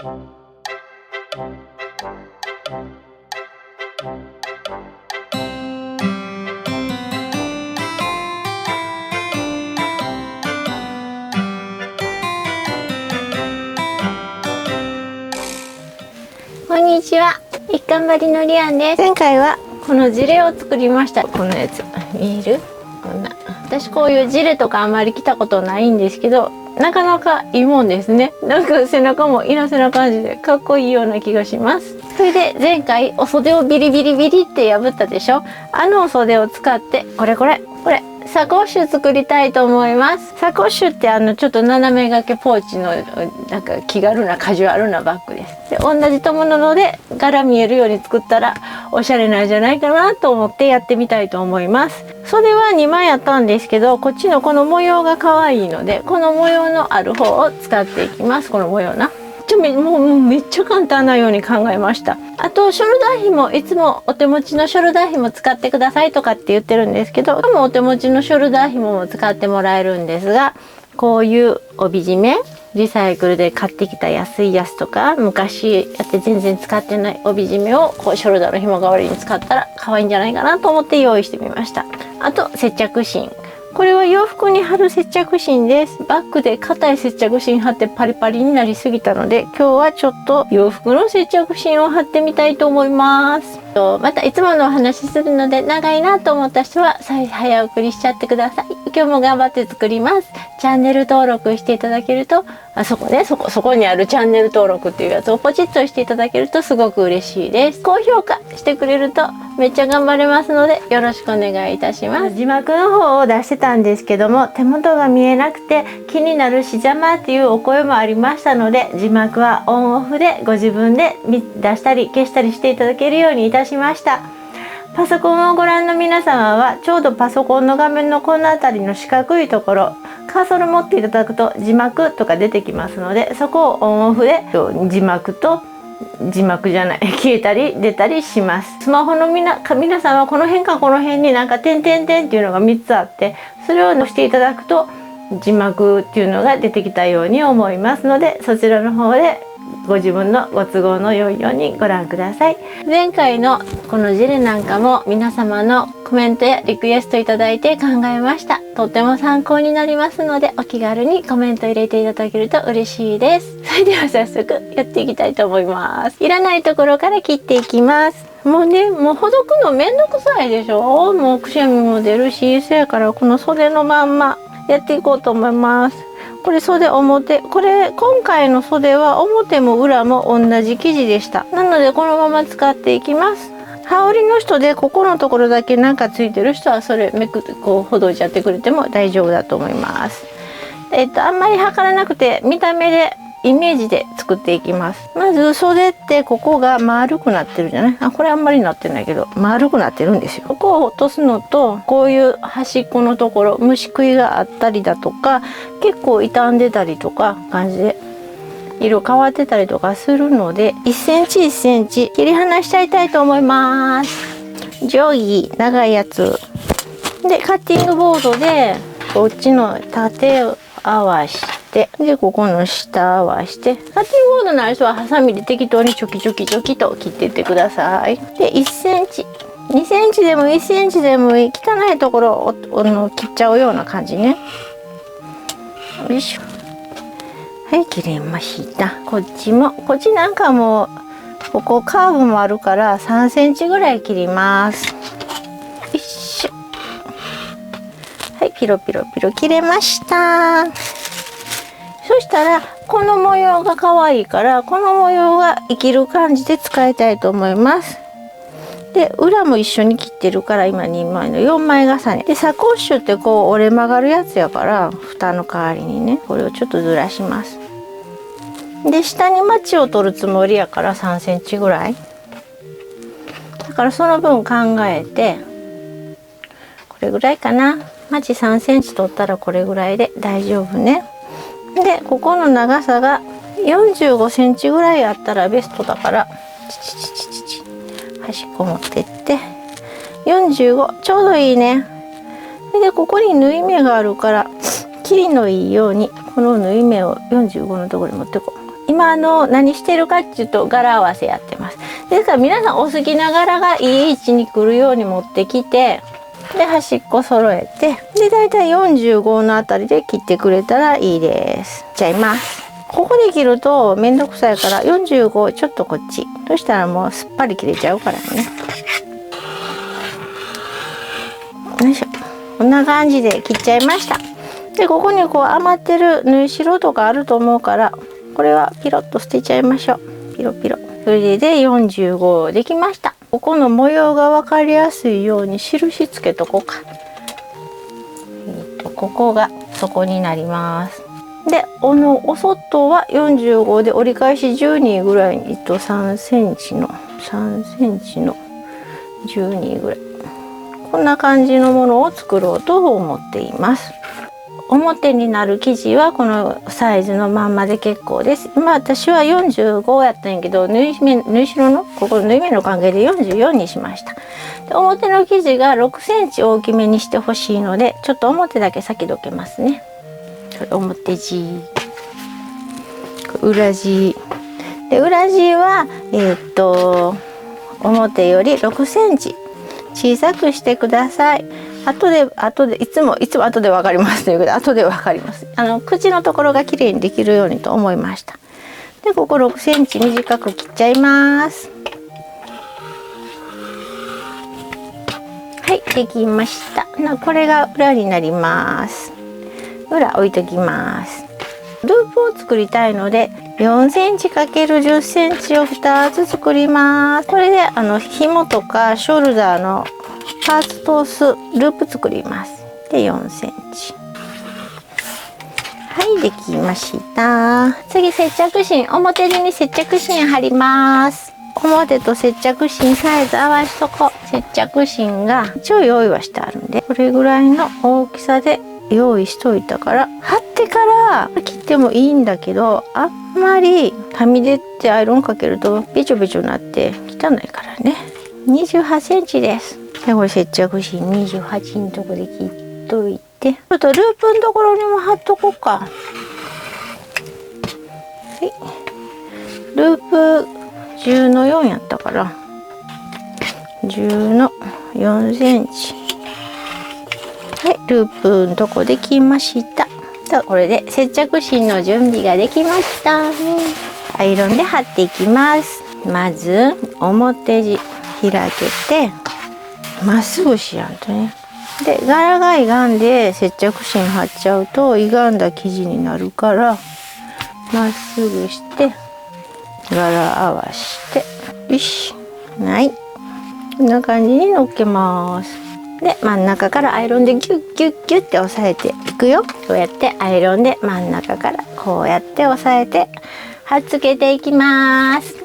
こんにちは、一貫張りのりあんです。前回はこのジレを作りました。このやつ見える？こんな。私こういうジレとかあんまり着たことないんですけど、なかなかいいもんですね。なんか背中もいなせな感じでかっこいいような気がします。それで前回お袖をビリビリビリって破ったでしょ。あのお袖を使ってこれサコッシュ作りたいと思います。サコッシュってちょっと斜め掛けポーチのなんか気軽なカジュアルなバッグです。で、同じともので柄見えるように作ったらおしゃれなんじゃないかなと思ってやってみたいと思います。袖は2枚あったんですけど、こっちのこの模様が可愛いので、この模様のある方を使っていきます。この模様な。もうめっちゃ簡単なように考えました。あとショルダー紐、いつもお手持ちのショルダー紐使ってくださいとかって言ってるんですけど、お手持ちのショルダー紐も使ってもらえるんですが、こういう帯締め、リサイクルで買ってきた安いやつとか、昔やって全然使ってない帯締めをこうショルダーの紐代わりに使ったら可愛いんじゃないかなと思って用意してみました。あと接着芯、これは洋服に貼る接着芯です。バッグで硬い接着芯貼ってパリパリになりすぎたので、今日はちょっと洋服の接着芯を貼ってみたいと思います。またいつものお話しするので長いなと思った人は早送りしちゃってください。今日も頑張って作ります。チャンネル登録していただけると、そこにあるチャンネル登録っていうやつをポチッとしていただけるとすごく嬉しいです。高評価してくれるとめっちゃ頑張れますのでよろしくお願いいたします。字幕の方を出してたんですけども、手元が見えなくて気になるし邪魔っていうお声もありましたので、字幕はオンオフでご自分で出したり消したりしていただけるようにいたしました。パソコンをご覧の皆様はちょうどパソコンの画面のこの辺りの四角いところ、カーソル持っていただくと字幕とか出てきますので、そこをオンオフで字幕と字幕じゃない消えたり出たりします。スマホの皆さんはこの辺かこの辺になんか点々点っていうのが3つあって、それを押していただくと字幕っていうのが出てきたように思いますので、そちらの方でご自分のご都合の良いようにご覧ください。前回のこのジレなんかも皆様のコメントやリクエストいただいて考えました。とっても参考になりますので、お気軽にコメント入れていただけると嬉しいです。それでは早速やっていきたいと思います。いらないところから切っていきます。もうほどくのめんどくさいでしょ。もうくしゃみも出るし、そやからこの袖のまんまやっていこうと思います。これ袖表、今回の袖は表も裏も同じ生地でした。なのでこのまま使っていきます。羽織の人でここのところだけなんかついてる人はそれめくってこうほどいちゃってくれても大丈夫だと思います。あんまり測らなくて見た目でイメージで作っていきます。まず袖ってここが丸くなってるじゃない。これあんまりなってないけど丸くなってるんですよ。ここを落とすのと、こういう端っこのところ虫食いがあったりだとか、結構傷んでたりとか感じで色変わってたりとかするので、1センチ1センチ切り離しちゃいたいと思います。定規長いやつでカッティングボードでこっちの縦を合わしてでここの下合わして、カッティングボードのある人はハサミで適当にチョキチョキチョキと切っていってください。で1センチ2センチでも1センチでもいい、汚いところを切っちゃうような感じね。よいしょ。はい、切れました。こっちなんかもここカーブもあるから3センチぐらい切ります。よいしょ。はい、ピロピロピロ切れました。そしたらこの模様が可愛いから、この模様が生きる感じで使いたいと思います。で裏も一緒に切ってるから今2枚の4枚重ねで、サコッシュってこう折れ曲がるやつやから、蓋の代わりにねこれをちょっとずらします。で下にマチを取るつもりやから3センチぐらいだから、その分考えてこれぐらいかな。マチ3センチ取ったらこれぐらいで大丈夫ね。でここの長さが45センチぐらいあったらベストだから、端っこ持ってって45ちょうどいいね。でここに縫い目があるから切りのいいようにこの縫い目を45のところに持ってこう。今何してるかっていうと柄合わせやってます。ですから皆さんお好きな柄がいい位置に来るように持ってきて、で端っこ揃えて、でだいたい45のあたりで切ってくれたらいいです。切っちゃいます。ここで切るとめんどくさいから45ちょっとこっち。そしたらもうすっぱり切れちゃうからね。よいしょ。こんな感じで切っちゃいました。でここにこう余ってる縫い代とかあると思うから、これはピロッと捨てちゃいましょう。ピロピロ。それで45できました。ここの模様が分かりやすいように印つけとこうか。ここが底になります。でお外は45で折り返し12ぐらいに3センチの12ぐらい、こんな感じのものを作ろうと思っています。表になる生地はこのサイズのまんまで結構です。今私は45やったんやけど、縫い代のここ縫い目の関係で44にしました。で表の生地が6センチ大きめにしてほしいので、ちょっと表だけ先どけますね。これ表地、裏地で、裏地は表より6センチ小さくしてください。後でいつも後で分かりますということで、後で分かります。口のところが綺麗にできるようにと思いました。でここ6センチ短く切っちゃいます。はい、できました。これが裏になります。裏置いときます。ループを作りたいので4センチ ×10 センチを2つ作ります。これで紐とかショルダーのパーツ通すループ作ります。で4センチ。はい、できました。次接着芯、表地に接着芯貼ります。表と接着芯サイズ合わしとこう。接着芯が一応用意はしてあるんで、これぐらいの大きさで用意しといたから貼ってから切ってもいいんだけど、あんまりはみ出てアイロンかけるとべちょべちょになって汚いからね。28センチです。でこれ接着芯28のとこで切っといて、ちょっとループのところにも貼っとこうか。はい、ループ10の4やったから10の4センチ。はい、ループのとこできました。これで接着芯の準備ができました。アイロンで貼っていきます。まず表地開けてまっすぐしやんとね。で柄が歪んで接着芯貼っちゃうと歪んだ生地になるから、まっすぐして柄合わしてよし、はい、こんな感じにのっけます。で真ん中からアイロンでギュッギュッギュッって押さえていくよ。そうやってアイロンで真ん中からこうやって押さえて貼っつけていきます。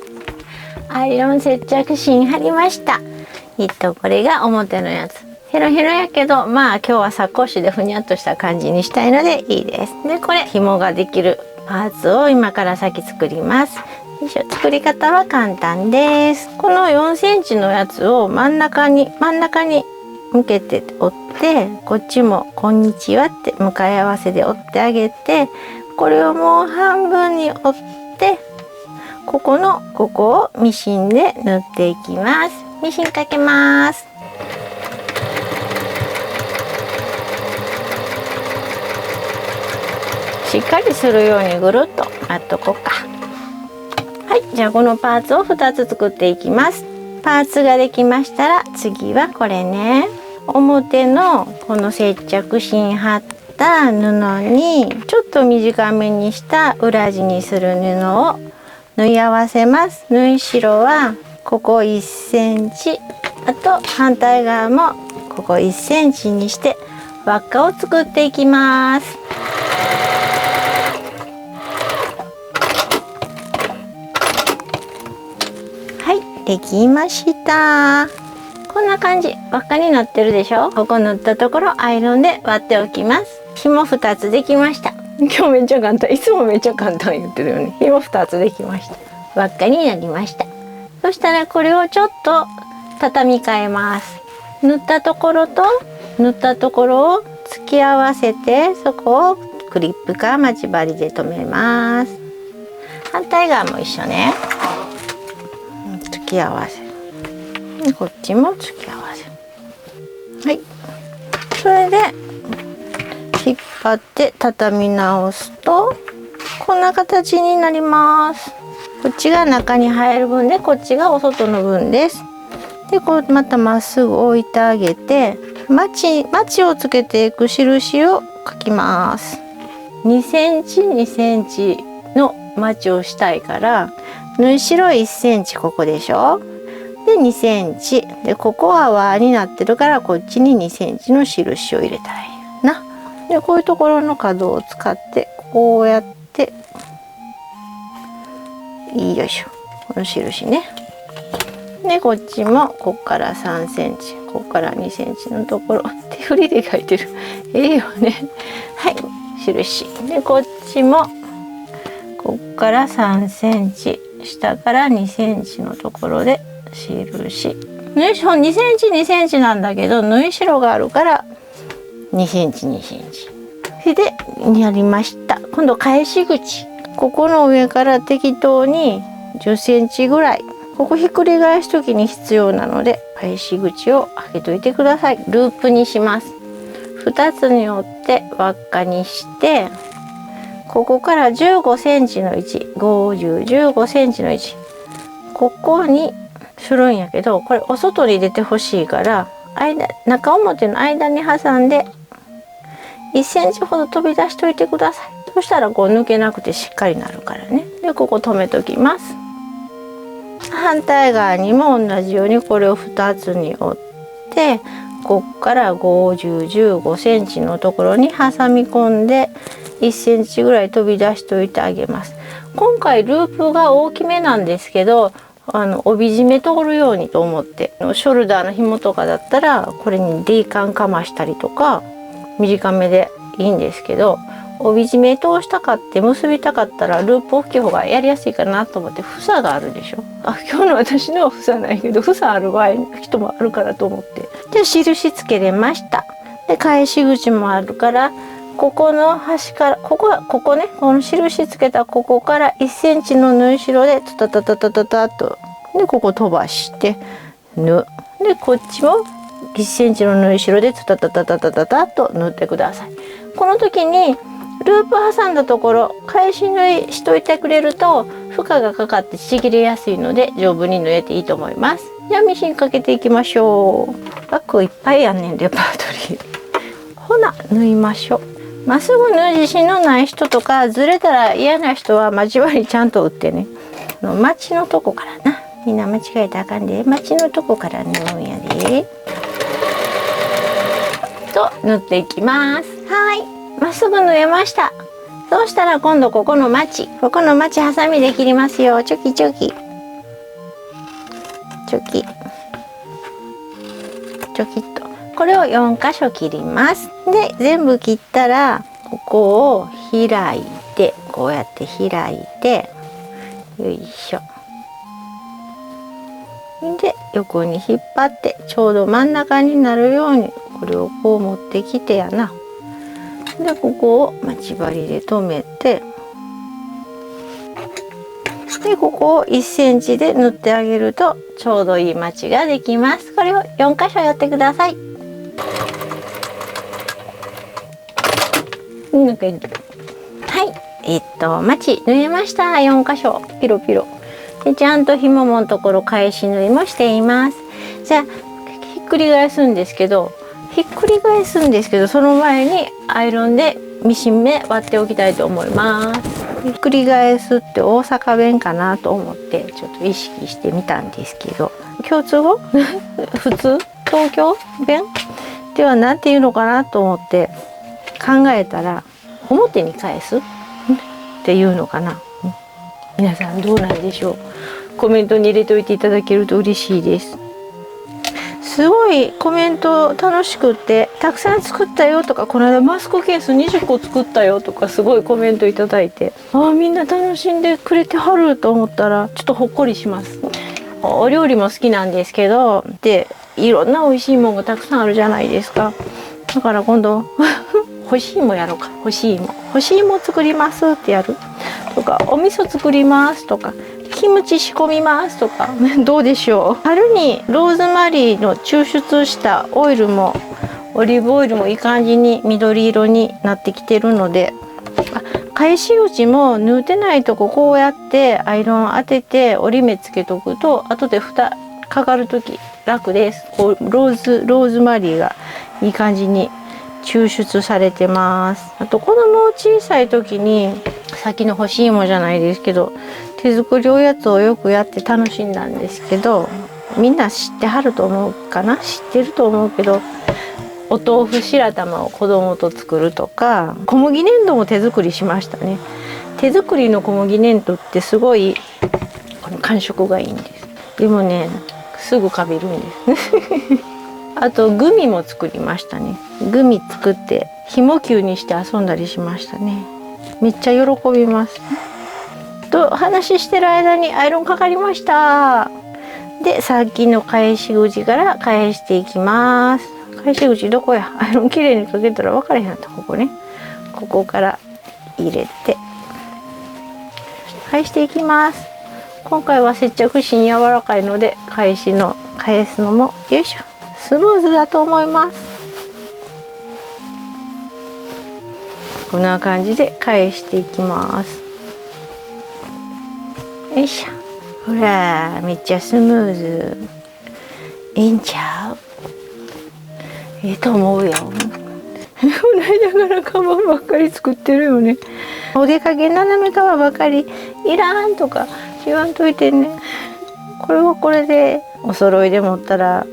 アイロン接着芯貼りました。これが表のやつ。ヘロヘロやけど、まあ今日はサコッシュでふにゃっとした感じにしたいのでいいです。でこれ紐ができるパーツを今から先作ります。よいしょ、作り方は簡単です。この4センチのやつを真ん中に向けて折って、こっちもこんにちはって向かい合わせで折ってあげて、これをもう半分に折ってここをミシンで縫っていきます。ミシンかけます。しっかりするようにぐるっとやっとこうか。はい、じゃあこのパーツを2つ作っていきます。パーツができましたら次はこれね、表のこの接着芯貼った布にちょっと短めにした裏地にする布を縫い合わせます。縫い代はここ1センチ、あと反対側もここ1センチにして輪っかを作っていきます。はい、できました。こんな感じ、輪っかになってるでしょ。ここ縫ったところアイロンで割っておきます。紐2つできました。今日めっちゃ簡単、いつもめっちゃ簡単言ってるよね。紐2つできました。輪っかになりました。そしたらこれをちょっと畳み替えます。縫ったところと縫ったところを突き合わせて、そこをクリップか待ち針で留めます。反対側も一緒ね。突き合わせ。でこっちも突き合わせ。はい。それで引っ張って畳み直すとこんな形になります。こっちが中に入る分で、こっちがお外の分です。でこうまたまっすぐ置いてあげて、マチをつけていく印を描きます。2センチ2センチのマチをしたいから、縫い代1センチここでしょ。で2センチで、ここは輪になってるから、こっちに2センチの印を入れたらいいな。でこういうところの角を使ってこうやってよいしょ、この印ね。でこっちもこっから3センチ、こっから2センチのところ、手振りで描いてる。よね。はい、印で、こっちもこっから3センチ、下から2センチのところで印。縫い代2センチ2センチなんだけど、縫い代があるから2センチ2センチ。それでやりました。今度返し口、ここの上から適当に10センチぐらい、ここひっくり返す時に必要なので返し口を開けといてください。ループにします。2つに折って輪っかにして、ここから15センチの位置、15センチの位置、ここにするんやけど、これお外に出てほしいから、中表の間に挟んで1センチほど飛び出しといてください。そしたらこう抜けなくてしっかりなるからね。でここ止めときます。反対側にも同じようにこれを2つに折って、こっから15センチのところに挟み込んで1センチぐらい飛び出しといてあげます。今回ループが大きめなんですけど、帯締め通るようにと思って、ショルダーの紐とかだったらこれに D カンかましたりとか短めでいいんですけど、帯締め通したかって結びたかったらループ大きい方がやりやすいかなと思って。房があるでしょ。今日の私のは房ないけど、房ある場合人もあるからと思って。で印つけれました。で返し口もあるから、ここの端からここね、この印つけたここから1センチの縫い代でタタタタタタッと、でここ飛ばして縫う。でこっちも1センチの縫い代でタタタタタタタッと縫ってください。この時にループ挟んだところ返し縫いしといてくれると負荷がかかってちぎれやすいので丈夫に縫えていいと思います。じゃあミシンかけていきましょう。バッグいっぱいやんねん、レパートリー。ほな縫いましょう。まっすぐ縫う自信のない人とか、ずれたら嫌な人は待ち針ちゃんと打ってね。マチのとこからな、みんな間違えたらあかんで、マチのとこから縫うんやで。と縫っていきます。はい、まっすぐ縫えました。そうしたら今度ここのマチハサミで切りますよ。チョキチョキチョキチョキっと、これを4箇所切ります。で全部切ったらここを開いて、こうやって開いて、よいしょ。で横に引っ張ってちょうど真ん中になるようにこれをこう持ってきてやな。でここを待ち針で留めて、でここを1センチで縫ってあげるとちょうどいいマチができます。これを4箇所やってください。なんかいる。はい、マチ縫えました。4箇所ピロピロで、ちゃんと紐のところ返し縫いもしています。じゃあひっくり返すんですけど、その前にアイロンでミシン目割っておきたいと思います。ひっくり返すって大阪弁かなと思ってちょっと意識してみたんですけど、共通語普通東京弁では何て言うのかなと思って考えたら、表に返すっていうのかな。皆さんどうなんでしょう。コメントに入れておいていただけると嬉しいです。すごいコメント楽しくって、たくさん作ったよとか、この間マスクケース20個作ったよとか、すごいコメントいただいて、みんな楽しんでくれてはると思ったらちょっとほっこりします。お料理も好きなんですけど、でいろんな美味しいものがたくさんあるじゃないですか。だから今度干し芋やろうか。干し芋作りますってやる。かお味噌作りますとかキムチ仕込みますとかどうでしょう。春にローズマリーの抽出したオイルもオリーブオイルもいい感じに緑色になってきてるので、返し口も縫うてないとここうやってアイロン当てて折り目つけとくと後で蓋かかる時楽です。こうローズマリーがいい感じに抽出されてます。あと子供小さい時にさっきの干し芋じゃないですけど手作りおやつをよくやって楽しんだんですけど、みんな知ってはると思うかな、知ってると思うけど、お豆腐白玉を子供と作るとか、小麦粘土も手作りしましたね。手作りの小麦粘土ってすごい感触がいいんです。でもねすぐかびるんですあとグミも作りましたね。グミ作って紐球にして遊んだりしましたね。めっちゃ喜びますと話してる間にアイロンかかりました。でさっきの返し口から返していきます。返し口どこや。アイロンきれいにかけたら分からへんなった。ここね、ここから入れて返していきます。今回は接着芯柔らかいので返すのもよいしょスムーズだと思います。こんな感じで返していきます。よいしょ、ほらめっちゃスムーズ。いいんちゃう。いいと思うよ。こないだからカバンばっかり作ってるよね。お出かけ斜めカバンばっかりいらんとか言わんといてね。これはこれでお揃いで持ったら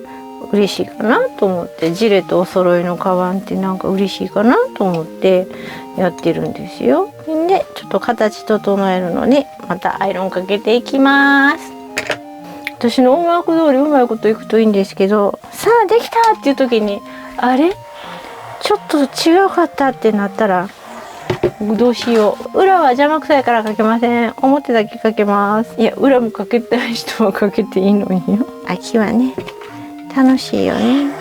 嬉しいかなと思って、ジレとお揃いのカバンってなんか嬉しいかなと思ってやってるんですよ。でちょっと形整えるのにまたアイロンかけていきます。私の思惑通りうまいこといくといいんですけど、さあできたっていう時にあれちょっと違うかったってなったらどうしよう。裏は邪魔くさいからかけません。表だけかけます。いや裏もかけたい人はかけていいのによ。秋はね楽しいよね。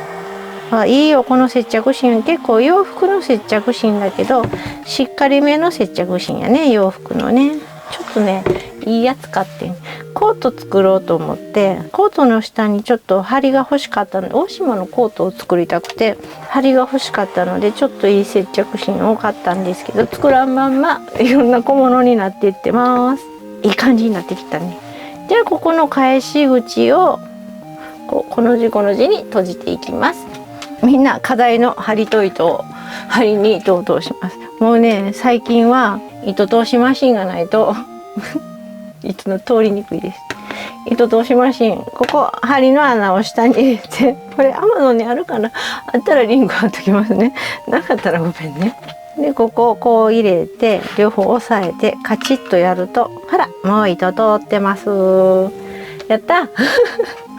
あ、いいよこの接着芯。結構洋服の接着芯だけどしっかりめの接着芯やね、洋服のね。ちょっとねいいやつ買ってコート作ろうと思って、コートの下にちょっと針が欲しかったので、大島のコートを作りたくて針が欲しかったのでちょっといい接着芯を買ったんですけど、作らんまんまいろんな小物になっていってます。いい感じになってきたね。じゃあここの返し口をこの字に閉じていきます。みんな課題の針と糸を針に糸を通します。もうね最近は糸通しマシンがないと糸の通りにくいです。糸通しマシン、ここ針の穴を下に入れて、これアマゾンにあるかな、あったらリンク貼っときますね。なかったらごめんね。でここをこう入れて両方押さえてカチッとやると、ほらもう糸通ってます。やった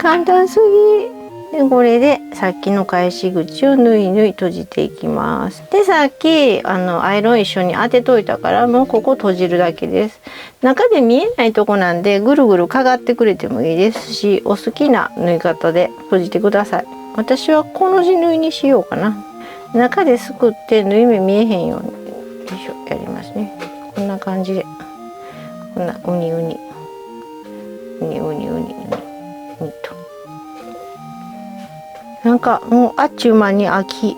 簡単すぎ。でこれでさっきの返し口を縫い閉じていきます。でさっきアイロン一緒に当てといたからもうここ閉じるだけです。中で見えないとこなんでぐるぐるかがってくれてもいいですし、お好きな縫い方で閉じてください。私はこの字縫いにしようかな。中ですくって縫い目見えへんようによいしょやりますね。こんな感じでこんなウニウニと。なんかもうあっちゅう間に秋、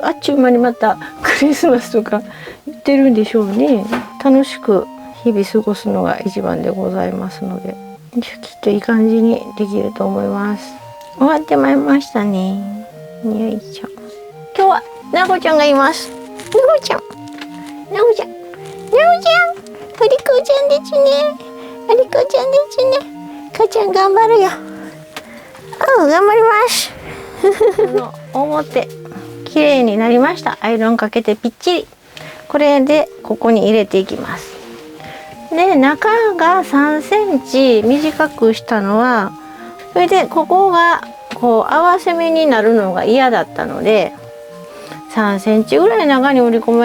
あっちゅう間にまたクリスマスとか言ってるんでしょうね。楽しく日々過ごすのが一番でございますので、きっといい感じにできると思います。終わってまいりましたね。よいしょ。今日はなごちゃんがいます。なごちゃんおりこちゃんですね。おりこちゃんですね。かちゃん頑張るよ。頑張ります表綺麗になりました。アイロンかけてぴっちり。これでここに入れていきます。で中が3センチ短くしたのは、それでここがこう合わせ目になるのが嫌だったので、3センチぐらい中に折り込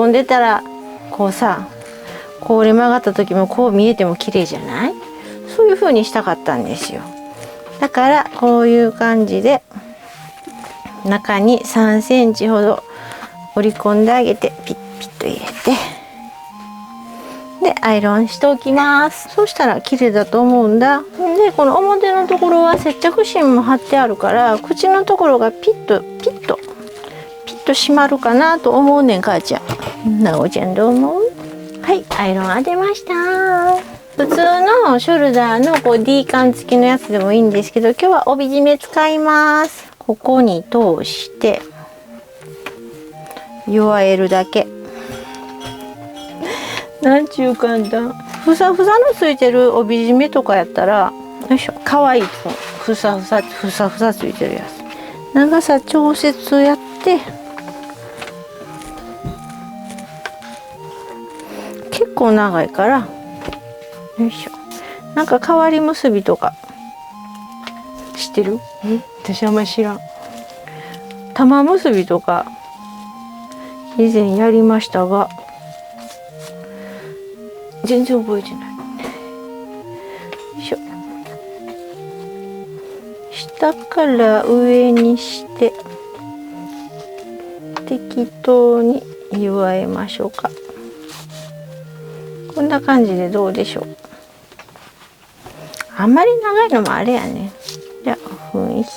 んでたらこうさ、こう折れ曲がった時もこう見えても綺麗じゃない？そういう風にしたかったんですよ。だからこういう感じで中に3センチほど折り込んであげてピッピッと入れて、でアイロンしておきます。そしたら綺麗だと思うんだ。でこの表のところは接着芯も貼ってあるから、口のところがピッと締まるかなと思うねん。母ちゃん、なおちゃんどう思う？はい、アイロン当てました。普通のショルダーのこう D カン付きのやつでもいいんですけど、今日は帯締め使います。ここに通して弱えるだけ。なんちゅう簡単。ふさふさのついてる帯締めとかやったら、よいしょ、かわいいとふさふさついてるやつ。長さ調節やって、結構長いから、よいしょ。なんか変わり結びとか知ってる？私あんまり知らん。玉結びとか以前やりましたが、全然覚えてない。よいしょ。下から上にして適当に結えましょうか。こんな感じでどうでしょう。あんまり長いのもあれやね。じゃあ雰囲気。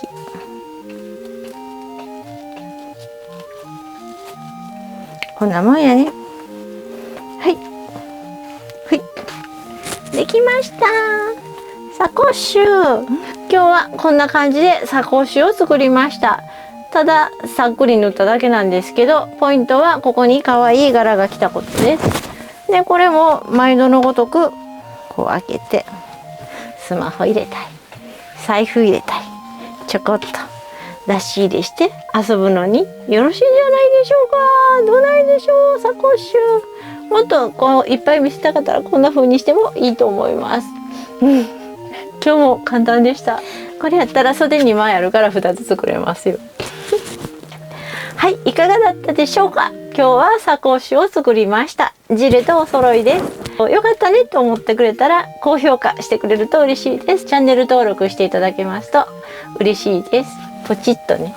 こんなもんやね。はい。はい。できました。サコッシュ。今日はこんな感じでサコッシュを作りました。たださっくり塗っただけなんですけど、ポイントはここに可愛い柄が来たことです。で、これも毎度のごとくこう開けて、スマホ入れたい、財布入れたい、ちょこっと出し入れして遊ぶのによろしいんじゃないでしょうか。どうないでしょう、サコッシュ。もっとこういっぱい見せたかったらこんな風にしてもいいと思います。今日も簡単でした。これやったら袖2枚あるから2つ作れますよ。はい、いかがだったでしょうか。今日はサコッシュを作りました。ジレとお揃いです。よかったねと思ってくれたら高評価してくれると嬉しいです。チャンネル登録していただけますと嬉しいです。ポチッとね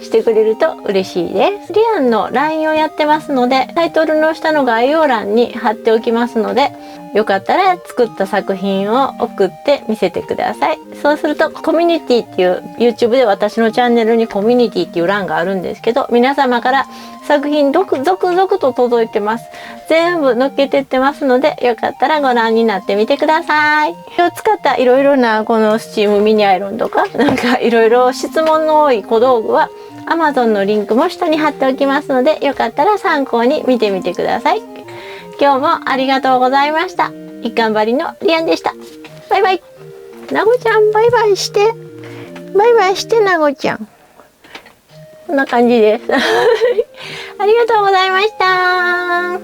してくれると嬉しいです。リアンの LINE をやってますので、タイトルの下の概要欄に貼っておきますので、よかったら作った作品を送って見せてください。そうするとコミュニティっていう YouTube で私のチャンネルにコミュニティっていう欄があるんですけど、皆様から作品続々と届いてます。全部載っけてってますので、よかったらご覧になってみてください。今日使ったいろいろなこのスチームミニアイロンとか、なんかいろいろ質問の多い小道具は Amazon のリンクも下に貼っておきますので、よかったら参考に見てみてください。今日もありがとうございました。一貫張りのリアンでした。バイバイ。なごちゃんバイバイして。バイバイしてなごちゃん。こんな感じです。ありがとうございました。